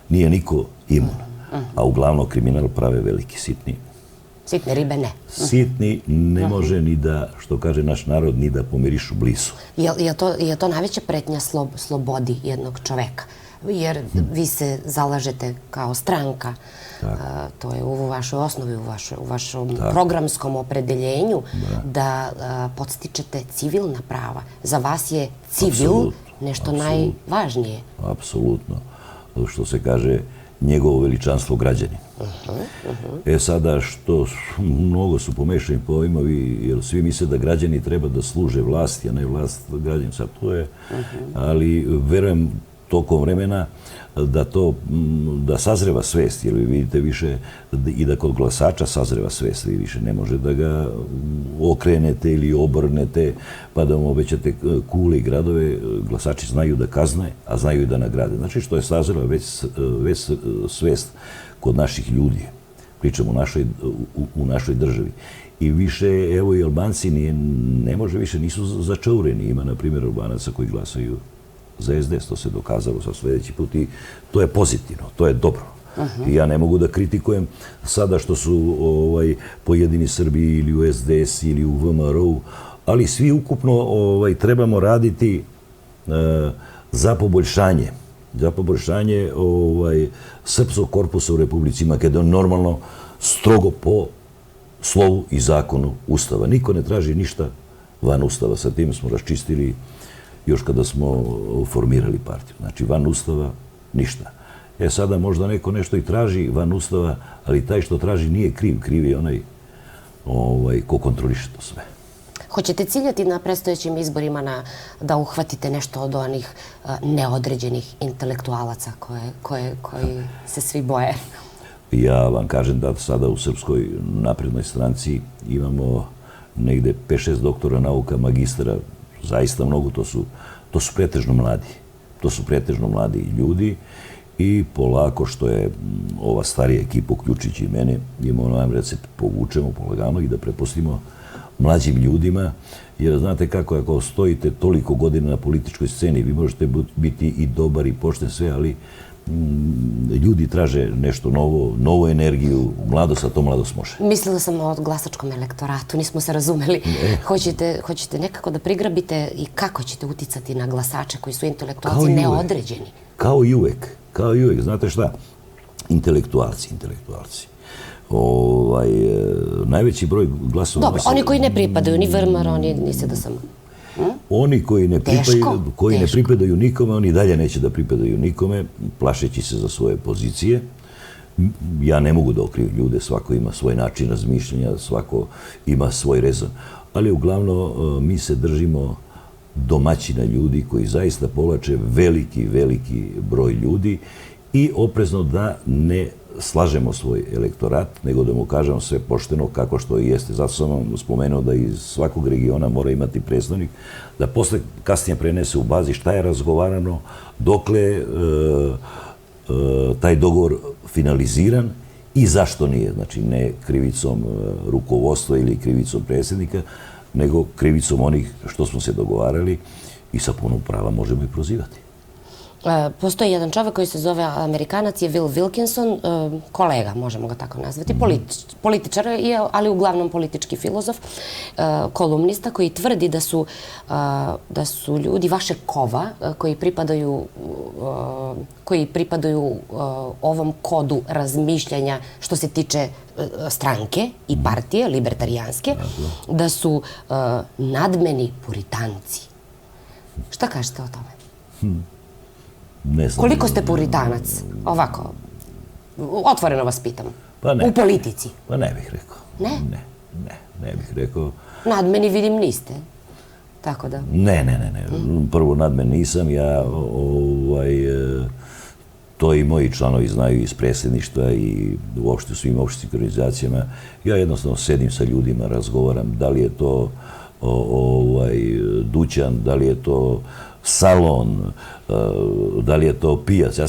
nije niko imun, a uglavnom kriminal prave veliki, sitni. Sitne ribe ne. Sitni ne može ni da, što kaže naš narod, ni da pomirišu blisu. Je to najveća pretnja slobodi jednog čoveka? Jer vi se zalažete kao stranka, to je u vašoj osnovi, u vašom programskom opredeljenju, da podstičete civilna prava. Za vas je civil nešto najvažnije. Apsolutno. Što se kaže, njegovo veličanstvo građanin. Sada, što mnogo su pomešani pojmovi, jer svi misle da građani treba da služe vlasti, a ne vlast građanima. Sad to je, ali verujem, tokom vremena da sazreva svest, jer vi vidite više i da kod glasača sazreva svest, vi više ne može da ga okrenete ili obrnete pa da mu obećate kule i gradove. Glasači znaju da kazne, a znaju i da nagrade. Znači što je sazreva već svest kod naših ljudi. Pričamo u našoj državi. I više, evo i Albanci ne može više, nisu začaureni. Ima, na primjer, Albanaca koji glasaju za SDS, to se dokazalo sa sljedeći put i to je pozitivno, to je dobro. I ja ne mogu da kritikujem sada što su pojedini Srbi ili u SDS ili u VMRO, ali svi ukupno trebamo raditi za poboljšanje srpskog korpusa u Republici Makedoniji, normalno strogo po slovu i zakonu Ustava. Niko ne traži ništa van Ustava, sa tim smo raščistili još kada smo formirali partiju. Znači, van Ustava ništa. Sada možda neko nešto i traži van Ustava, ali taj što traži nije kriv. Kriv je onaj ko kontroliše to sve. Hoćete ciljati na predstojećim izborima da uhvatite nešto od onih neodređenih intelektualaca koji se svi boje? Ja vam kažem da sada u Srpskoj naprednoj stranci imamo negde 5-6 doktora nauka, magistara, zaista mnogo, to su pretežno mladi. To su pretežno mladi ljudi i polako što je ova starija ekipa, uključujući i mene, imamo namjer da se povučemo polagano i da prepustimo mlađim ljudima, jer znate kako, ako stojite toliko godina na političkoj sceni, vi možete biti i dobar i pošten sve, ali ljudi traže nešto novo, novu energiju, mladost, a to mladost može. Mislila sam o glasačkom elektoratu, nismo se razumeli. Hoćete nekako da prigrabite i kako ćete uticati na glasače koji su intelektualci neodređeni? Kao i uvek. Znate šta? Intelektualci. Najveći broj glasova... Dobro, oni koji ne pripadaju ni VMRO, ni SDSM. Oni koji ne pripadaju nikome, oni dalje neće da pripadaju nikome, plašeći se za svoje pozicije. Ja ne mogu da okrivim ljude, svako ima svoj način razmišljanja, svako ima svoj rezon. Ali uglavnom mi se držimo domaćina ljudi koji zaista povlače veliki broj ljudi i oprezno da ne slažemo svoj elektorat, nego da mu kažemo sve pošteno kako što i jeste. Zato sam vam spomenuo da iz svakog regiona mora imati predstavnik, da posle kasnije prenese u bazi šta je razgovarano, dokle taj dogovor finaliziran i zašto nije. Znači, ne krivicom rukovodstva ili krivicom predsjednika, nego krivicom onih što smo se dogovarali i sa puno prava možemo i prozivati. Postoji jedan čovek koji se zove Amerikanac, je Will Wilkinson, kolega, možemo ga tako nazvati, političar, ali uglavnom politički filozof, kolumnista, koji tvrdi da su ljudi vašeg kova koji pripadaju ovom kodu razmišljanja što se tiče stranke i partije, libertarijanske, da su nadmeni puritanci. Šta kažete o tome? Koliko ste puritanac? Ovako, otvoreno vas pitam. U politici? Pa ne bih rekao. Ne? Ne bih rekao. Nadmeni vidim niste. Tako da... Ne. Prvo nadmen nisam. Ja, to i moji članovi znaju iz predsjedništva i uopšte u svim opštim organizacijama. Ja jednostavno sedim sa ljudima, razgovaram. Da li je to dućan, da li je to salon, da li je to pijac.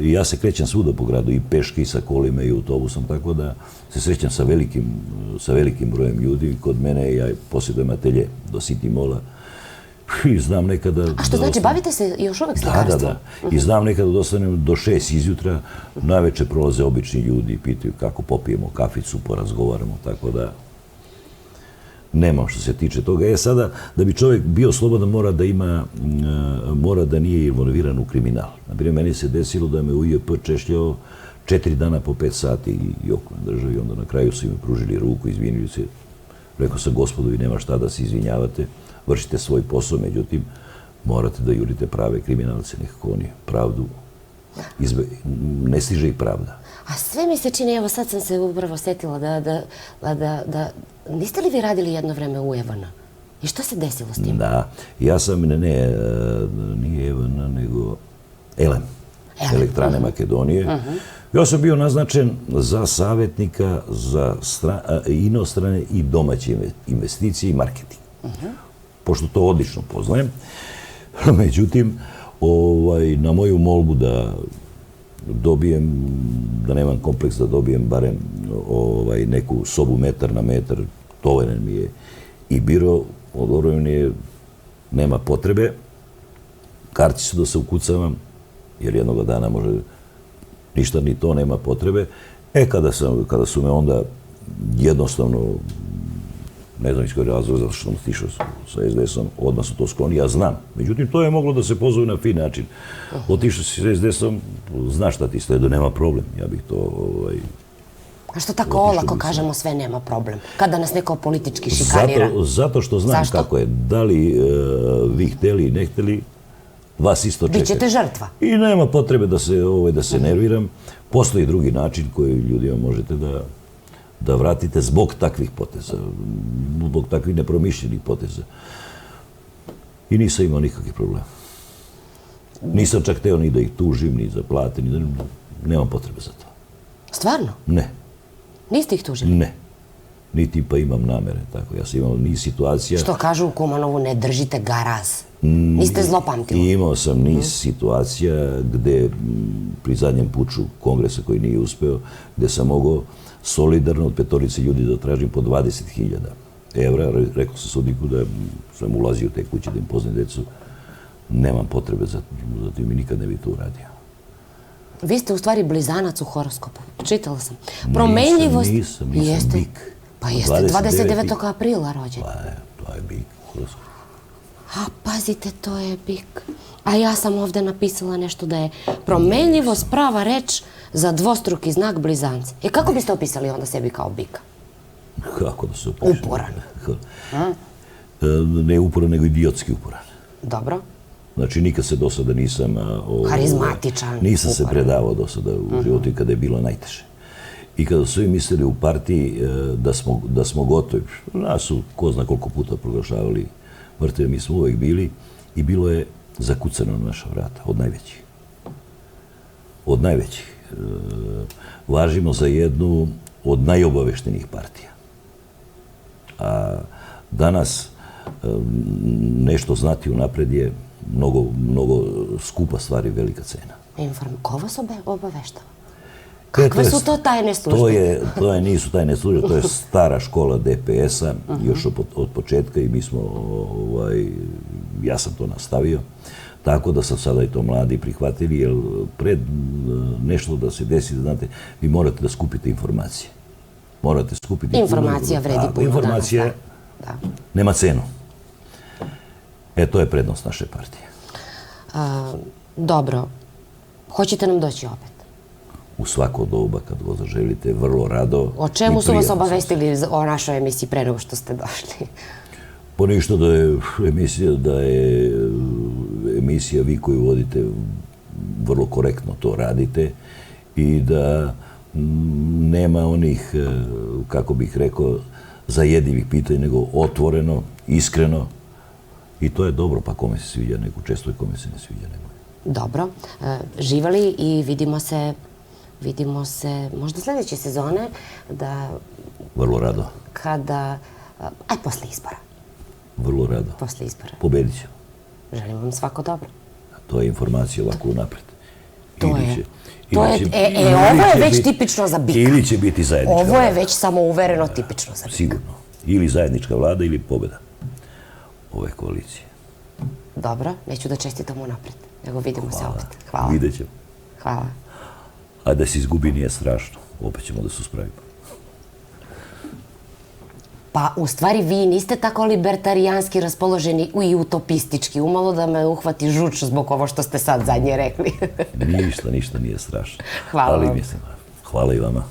Ja se krećem svuda po gradu i peški, i sa kolima, i autobusom, tako da se srećem sa velikim brojem ljudi. Kod mene ja posjedujem atelje do City Mola i znam nekada... A što znači, bavite se još uvek slikarstvom? Da. I znam nekada da ostanem do 6 izjutra, najveće prolaze obični ljudi i pitaju kako popijemo kaficu, porazgovaramo, tako da... Nemam što se tiče toga. Sada, da bi čovjek bio slobodan, mora da nije involviran u kriminal. Naprimjer, meni se desilo da me UJP češljao 4 dana po 5 sati i okolne državi, i onda na kraju su mi pružili ruku, izvinili se. Rekao sam, gospodu, vi nema šta da se izvinjavate, vršite svoj posao, međutim, morate da jurite prave kriminalce, nekako oni pravdu, ne stiže ih pravda. A sve mi se čini, evo sad sam se upravo setila da niste li vi radili jedno vreme u Evana? I što se desilo s tim? Da, ja sam, nije Evana, nego ELEM, Elektrane Makedonije. Ja sam bio naznačen za savjetnika za inostrane i domaće investicije i marketing. Pošto to odlično poznajem. Međutim, na moju molbu da dobijem, da nemam kompleks, da dobijem barem neku sobu metar na metar, tovaren mi je i biro, odgovorio mi je, nema potrebe, karti su da se ukucavam, jer jednoga dana može ništa ni to, nema potrebe. Kada su me onda jednostavno, ne znam iz kojeg razloga, zato što sam otišao sa SDS-om, odmah su to skloni, ja znam. Međutim, to je moglo da se pozove na fin način. Otišao si sa SDS-om, znaš šta ti sledu, nema problem. Ja bih to... A što tako olako kažemo sve nema problem? Kada nas neko politički šikanira? Zato što znam kako je. Da li vi hteli i ne hteli, vas isto čeka. Bićete žrtva. I nema potrebe da se nerviram. Postoji drugi način koji ljudima možete da vratite zbog takvih poteza, zbog takvih nepromišljenih poteza. I nisam imao nikakvih problema. Nisam čak hteo ni da ih tužim, ni za plate, ni da... Nemam potrebe za to. Stvarno? Ne. Niste ih tužili? Ne. Niti pa imam namere, tako. Ja sam imao niz situacija... Što kažu u Kumanovu, ne držite garaz. Niste zlopamtili. Imao sam niz situacija gde pri zadnjem puču kongresa koji nije uspeo, gde sam mogao solidarno od 5 ljudi da tražim po 20.000 evra. Rekao sam sudniku da sam ulazio u te kuće da im poznajem decu. Nemam potrebe za tim i nikad ne bi to uradio. Vi ste u stvari blizanac u horoskopu. Čitala sam. Promenljivost... Nisam bik. Pa jeste 29. aprila rođen. Pa to je bik u horoskopu. A pazite, to je bik. A ja sam ovde napisala nešto da je promenljivost prava reč za dvostruki znak blizanca. I kako biste opisali onda sebi kao bika? Kako da se opišem? Uporan. Ne uporan, nego idiotski uporan. Dobro. Znači, nikad se do sada nisam... Karizmatičan. Nisam se predavao do sada u životu i kada je bilo najteže. I kada su svi mislili u partiji da smo gotovi, nas su ko zna koliko puta proglašavali mrtve, mi smo uvek bili i bilo je zakucano na naša vrata, od najvećih. Od najvećih. Važimo za jednu od najobaveštenijih partija. A danas nešto znati unapred je mnogo skupa stvar i velika cena. Ko vas obaveštava? Kakve su to tajne službe? To nisu tajne službe, to je stara škola DPS-a, još od početka i mi smo, ja sam to nastavio, tako da sam sada i to mladi prihvatili, jer pred nešto da se desi, da znate, vi morate da skupite informacije. Morate skupiti... Informacija vredi puno danas. Informacija nema cenu. To je prednost naše partije. Dobro. Hoćete nam doći opet? U svako doba, kad god želite, vrlo rado. O čemu su vas obavestili o našoj emisiji pre nego što ste došli? Po ništa da je emisija vi koju vodite vrlo korektno to radite i da nema onih, kako bih rekao, zajedljivih pitanja, nego otvoreno, iskreno. I to je dobro, pa kome se sviđa, neko često i kome se ne sviđa, neko. Dobro. Živali i vidimo se možda sljedeće sezone da... Vrlo rado. Kada... Aj, posle izbora. Vrlo rado. Posle izbora. Pobedit ćemo. Želim vam svako dobro. To je informacija ovako unapred. To je. Ovo je već tipično za bika. Ili će biti zajednička vlada. Ovo je već samouvereno tipično za bika. Sigurno. Ili zajednička vlada ili pobjeda ove koalicije. Dobro, neću da čestitam unapred, nego vidimo se opet. Hvala. Vidjet ćemo. Hvala. A da se izgubi nije strašno. Opet ćemo da se uspravimo. Pa, u stvari, vi niste tako libertarijanski raspoloženi i utopistički. Umalo da me uhvati žuč zbog ovo što ste sad zadnje rekli. Ništa nije strašno. Hvala vam. Hvala i vama.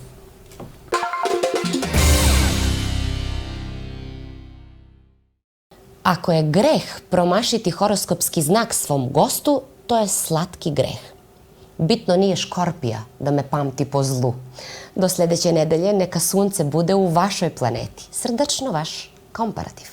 Ako je greh promašiti horoskopski znak svom gostu, to je slatki greh. Bitno nije Škorpija da me pamti po zlu. Do sljedeće nedelje neka sunce bude u vašoj planeti. Srdačno vaš Komparativ.